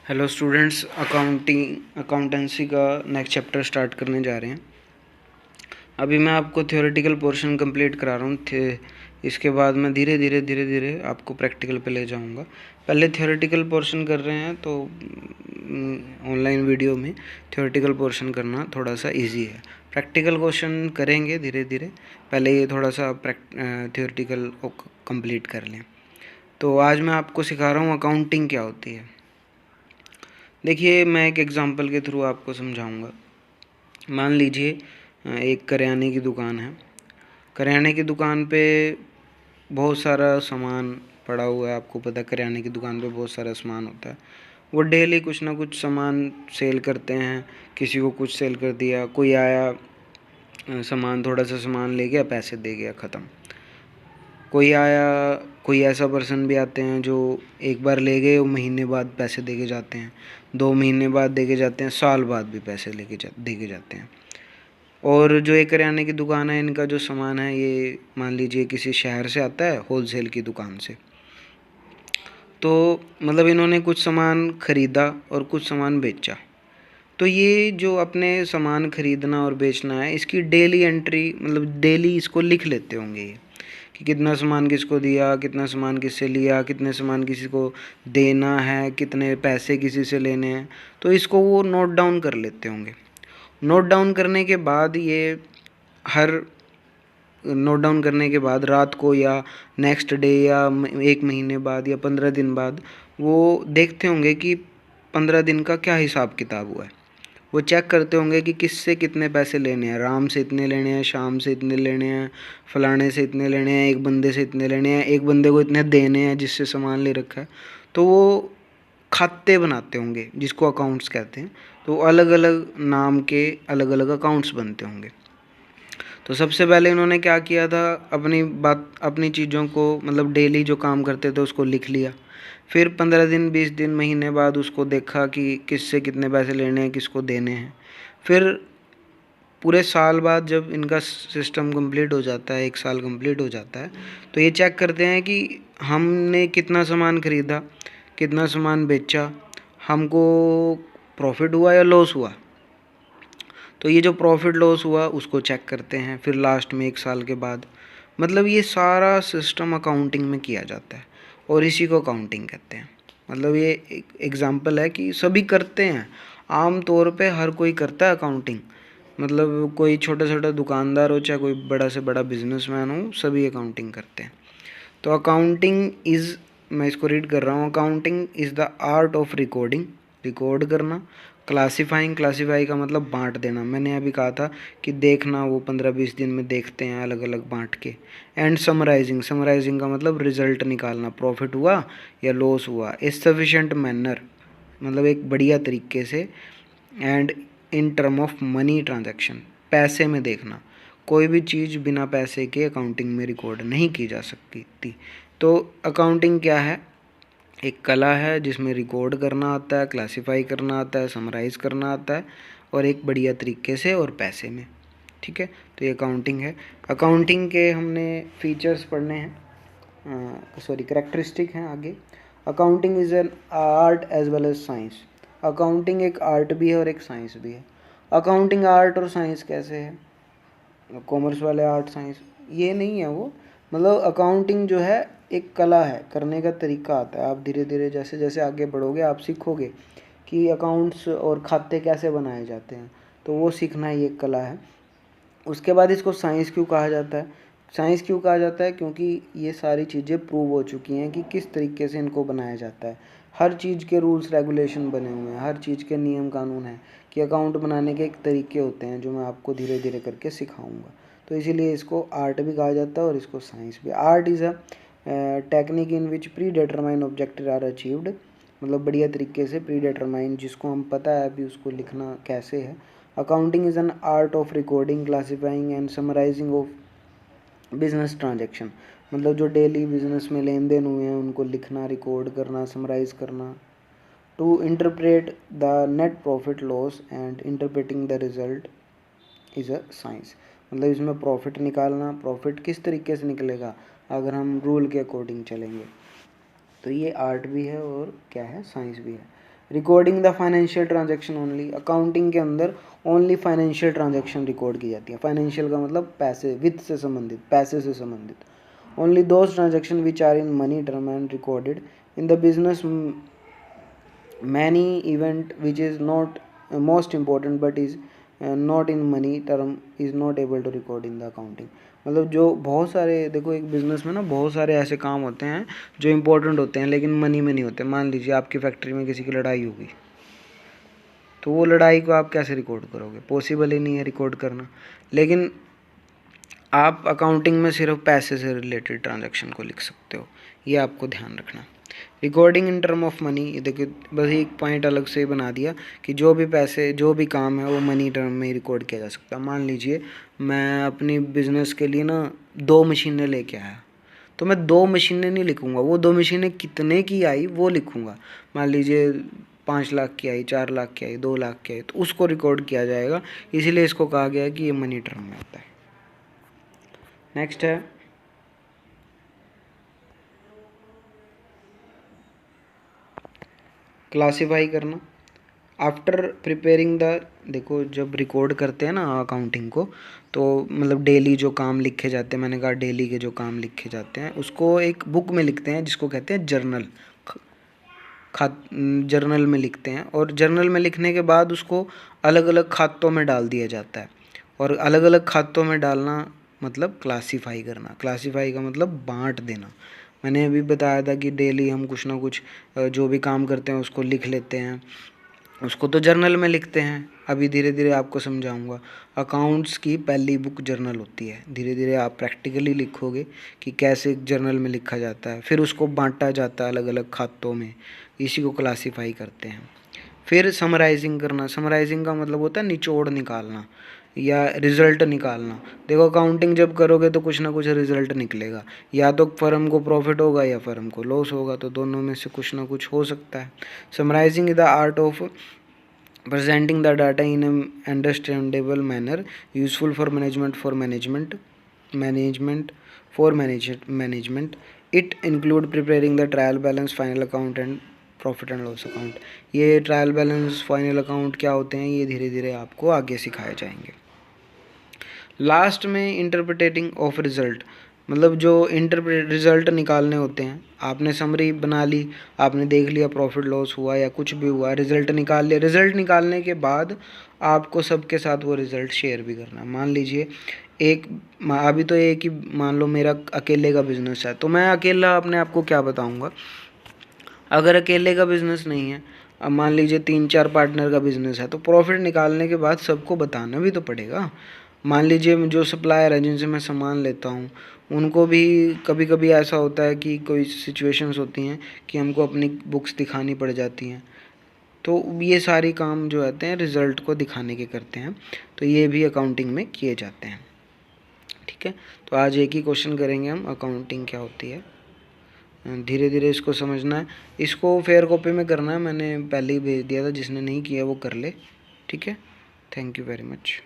Hello students, accountancy का next chapter start करने जा रहे हैं। अभी मैं आपको थ्योरेटिकल पोर्शन कंप्लीट करा रहा हूँ। इसके बाद मैं धीरे धीरे आपको प्रैक्टिकल पे ले जाऊँगा। पहले थ्योरेटिकल पोर्शन कर रहे हैं तो ऑनलाइन वीडियो में थ्योरेटिकल पोर्शन करना थोड़ा सा इजी है। प्रैक्टिकल क्वेश्चन करेंगे धीरे धीरे, पहले ये थोड़ा सा थ्योरेटिकल कंप्लीट कर लें। तो आज मैं आपको सिखा रहा हूँ अकाउंटिंग क्या होती है। देखिए, मैं एक एग्ज़ाम्पल के थ्रू आपको समझाऊंगा। मान लीजिए एक करियाने की दुकान है। करियाने की दुकान पे बहुत सारा सामान पड़ा हुआ है। आपको पता है करियाने की दुकान पे बहुत सारा सामान होता है। वो डेली कुछ ना कुछ सामान सेल करते हैं। किसी को कुछ सेल कर दिया, कोई आया सामान, थोड़ा सा सामान ले गया, पैसे दे गया, ख़त्म। कोई आया, कोई ऐसा पर्सन भी आते हैं जो एक बार ले गए, वो महीने बाद पैसे दे के जाते हैं, 2 महीने बाद दे के जाते हैं, साल बाद भी पैसे दे के जाते हैं। और जो एक करियाने की दुकान है, इनका जो सामान है ये मान लीजिए किसी शहर से आता है, होलसेल की दुकान से। तो मतलब इन्होंने कुछ सामान ख़रीदा और कुछ सामान बेचा। तो ये जो अपने सामान ख़रीदना और बेचना है, इसकी डेली एंट्री, मतलब डेली इसको लिख लेते होंगे ये, कि कितना सामान किसको दिया, कितना सामान किससे लिया, कितने सामान किसी को देना है, कितने पैसे किसी से लेने हैं। तो इसको वो नोट डाउन कर लेते होंगे। नोट डाउन करने के बाद ये हर नोट डाउन करने के बाद रात को या नेक्स्ट डे या 1 महीने बाद या 15 दिन बाद वो देखते होंगे कि 15 दिन का क्या हिसाब किताब हुआ है। वो चेक करते होंगे कि किससे कितने पैसे लेने हैं। राम से इतने लेने हैं, शाम से इतने लेने हैं, फलाने से इतने लेने हैं, एक बंदे से इतने लेने हैं, एक बंदे को इतने देने हैं जिससे सामान ले रखा है। तो वो खाते बनाते होंगे जिसको अकाउंट्स कहते हैं। तो अलग अलग नाम के अलग अलग अकाउंट्स बनते होंगे। तो सबसे पहले इन्होंने क्या किया था, अपनी चीज़ों को, मतलब डेली जो काम करते थे उसको लिख लिया। फिर 15 दिन, 20 दिन, महीने बाद उसको देखा कि किससे कितने पैसे लेने हैं, किसको देने हैं। फिर पूरे साल बाद जब इनका सिस्टम कंप्लीट हो जाता है, 1 साल कंप्लीट हो जाता है, तो ये चेक करते हैं कि हमने कितना सामान ख़रीदा, कितना सामान बेचा, हमको प्रॉफिट हुआ या लॉस हुआ। तो ये जो प्रॉफिट लॉस हुआ उसको चेक करते हैं फिर लास्ट में 1 साल के बाद। मतलब ये सारा सिस्टम अकाउंटिंग में किया जाता है और इसी को अकाउंटिंग कहते हैं। मतलब ये एक एग्जांपल है कि सभी करते हैं, आम तौर पे हर कोई करता है अकाउंटिंग। मतलब कोई छोटा छोटा दुकानदार हो चाहे कोई बड़ा से बड़ा बिजनेसमैन हो, सभी अकाउंटिंग करते हैं। तो अकाउंटिंग इज़, मैं इसको रीड कर रहा हूँ, accounting is the art of recording, record करना। क्लासीफाइंग, क्लासीफाई का मतलब बांट देना। मैंने अभी कहा था कि देखना, वो 15-20 दिन में देखते हैं अलग अलग बांट के। एंड समराइजिंग, समराइजिंग का मतलब रिजल्ट निकालना, प्रॉफिट हुआ या लॉस हुआ। ए सफिशेंट मैनर, मतलब एक बढ़िया तरीके से। And in term of money transaction, पैसे में देखना। कोई भी चीज़ बिना पैसे के अकाउंटिंग में रिकॉर्ड नहीं की जा सकती थी। तो अकाउंटिंग क्या है, एक कला है जिसमें रिकॉर्ड करना आता है, क्लासिफाई करना आता है, समराइज़ करना आता है, और एक बढ़िया तरीके से और पैसे में। ठीक है, तो ये अकाउंटिंग है। अकाउंटिंग के हमने फीचर्स पढ़ने हैं, सॉरी करेक्टरिस्टिक हैं आगे। Accounting is an art as well as science. Accounting एक आर्ट भी है और एक साइंस भी है। अकाउंटिंग आर्ट और साइंस कैसे है, कॉमर्स वाले आर्ट साइंस ये नहीं है वो। मतलब अकाउंटिंग जो है एक कला है, करने का तरीका आता है। आप धीरे धीरे जैसे जैसे आगे बढ़ोगे आप सीखोगे कि अकाउंट्स और खाते कैसे बनाए जाते हैं, तो वो सीखना ही एक कला है। उसके बाद इसको साइंस क्यों कहा जाता है, साइंस क्यों कहा जाता है, क्योंकि ये सारी चीज़ें प्रूव हो चुकी हैं कि किस तरीके से इनको बनाया जाता है। हर चीज़ के रूल्स रेगुलेशन बने हुए हैं, हर चीज़ के नियम कानून हैं कि अकाउंट बनाने के एक तरीके होते हैं जो मैं आपको धीरे धीरे करके सिखाऊंगा। तो इसीलिए इसको आर्ट भी कहा जाता है और इसको साइंस भी। Art is a technique in which predetermine objective are achieved, मतलब बढ़िया तरीके से प्री डिटरमाइन, जिसको हम पता है अभी उसको लिखना कैसे है। Accounting is an art of recording, classifying and summarising of business transaction, मतलब जो डेली बिजनेस में लेन देन हुए हैं उनको लिखना, रिकॉर्ड करना, समराइज करना। To interpret the net profit loss and interpreting the result is a science, मतलब इसमें प्रॉफिट निकालना, प्रॉफिट किस तरीके से निकलेगा अगर हम रूल के अकॉर्डिंग चलेंगे। तो ये आर्ट भी है और क्या है, साइंस भी है। Recording the financial transaction only, accounting के अंदर ओनली फाइनेंशियल ट्रांजैक्शन रिकॉर्ड की जाती है। फाइनेंशियल का मतलब पैसे, वित्त से संबंधित, पैसे से संबंधित। Only those transaction which are in money term and recorded in the business many event which is not most important but is not in money term is not able to record in the accounting. मतलब जो बहुत सारे, देखो एक business में ना बहुत सारे ऐसे काम होते हैं जो इम्पोर्टेंट होते हैं लेकिन मनी में नहीं होते। मान लीजिए आपकी फैक्ट्री में किसी की लड़ाई होगी, तो वो लड़ाई को आप कैसे रिकॉर्ड करोगे? पॉसिबल ही नहीं है रिकॉर्ड करना। लेकिन आप अकाउंटिंग में सिर्फ पैसे से रिलेटेड ट्रांजैक्शन को लिख सकते हो, ये आपको ध्यान रखना। Recording in term of money, देखिए बस एक पॉइंट अलग से ही बना दिया कि जो भी पैसे, जो भी काम है वो मनी टर्म में ही रिकॉर्ड किया जा सकता है। मान लीजिए मैं अपनी बिज़नेस के लिए ना 2 मशीनें लेके आया, तो मैं 2 मशीनें नहीं लिखूँगा, वो 2 मशीनें कितने की आई वो लिखूँगा। मान लीजिए 5 लाख की आई, 4 लाख की आई, 2 लाख की आई, तो उसको रिकॉर्ड किया जाएगा। इसीलिए इसको कहा गया है कि ये मनी टर्म में आता है। नेक्स्ट है क्लासीफाई करना। आफ्टर प्रिपेयरिंग द, देखो जब रिकॉर्ड करते हैं ना अकाउंटिंग को, तो मतलब डेली जो काम लिखे जाते हैं, मैंने कहा डेली के जो काम लिखे जाते हैं उसको एक बुक में लिखते हैं जिसको कहते हैं जर्नल। जर्नल में लिखते हैं, और जर्नल में लिखने के बाद उसको अलग अलग खातों में डाल दिया जाता है। और अलग अलग खातों में डालना मतलब क्लासीफाई करना। क्लासीफाई का मतलब बांट देना। मैंने अभी बताया था कि डेली हम कुछ ना कुछ जो भी काम करते हैं उसको लिख लेते हैं, उसको तो जर्नल में लिखते हैं। अभी धीरे धीरे आपको समझाऊंगा। अकाउंट्स की पहली बुक जर्नल होती है। धीरे धीरे आप प्रैक्टिकली लिखोगे कि कैसे जर्नल में लिखा जाता है, फिर उसको बांटा जाता है अलग अलग खातों में, इसी को क्लासीफाई करते हैं। फिर समराइजिंग करना। समराइजिंग का मतलब होता है निचोड़ निकालना या रिज़ल्ट निकालना। देखो अकाउंटिंग जब करोगे तो कुछ ना कुछ रिज़ल्ट निकलेगा, या तो फर्म को प्रॉफिट होगा या फर्म को लॉस होगा, तो दोनों में से कुछ ना कुछ हो सकता है। Summarising is the art of presenting the data in an understandable manner useful for management it include preparing the trial balance, final account and profit and loss account. ये ट्रायल बैलेंस, फाइनल अकाउंट क्या होते हैं ये धीरे धीरे आपको आगे सिखाए जाएंगे। लास्ट में इंटरप्रिटेटिंग ऑफ रिज़ल्ट, मतलब जो रिज़ल्ट निकालने होते हैं। आपने समरी बना ली, आपने देख लिया प्रॉफिट लॉस हुआ या कुछ भी हुआ, रिज़ल्ट निकाल लिया। रिज़ल्ट निकालने के बाद आपको सबके साथ वो रिज़ल्ट शेयर भी करना है। मान लीजिए अभी तो एक ही मान लो मेरा अकेले का बिज़नेस है, तो मैं अकेला अपने आप को क्या बताऊँगा। अगर अकेले का बिज़नेस नहीं है, अब मान लीजिए 3-4 पार्टनर का बिज़नेस है, तो प्रॉफिट निकालने के बाद सबको बताना भी तो पड़ेगा। मान लीजिए जो सप्लायर है जिनसे मैं सामान लेता हूँ, उनको भी कभी कभी ऐसा होता है कि कोई सिचुएशंस होती हैं कि हमको अपनी बुक्स दिखानी पड़ जाती हैं, तो ये सारी काम जो आते हैं रिज़ल्ट को दिखाने के करते हैं, तो ये भी अकाउंटिंग में किए जाते हैं। ठीक है, तो आज एक ही क्वेश्चन करेंगे हम, अकाउंटिंग क्या होती है। धीरे धीरे इसको समझना है। इसको फेयर कॉपी में करना है, मैंने पहले ही भेज दिया था, जिसने नहीं किया वो कर ले। ठीक है, थैंक यू वेरी मच।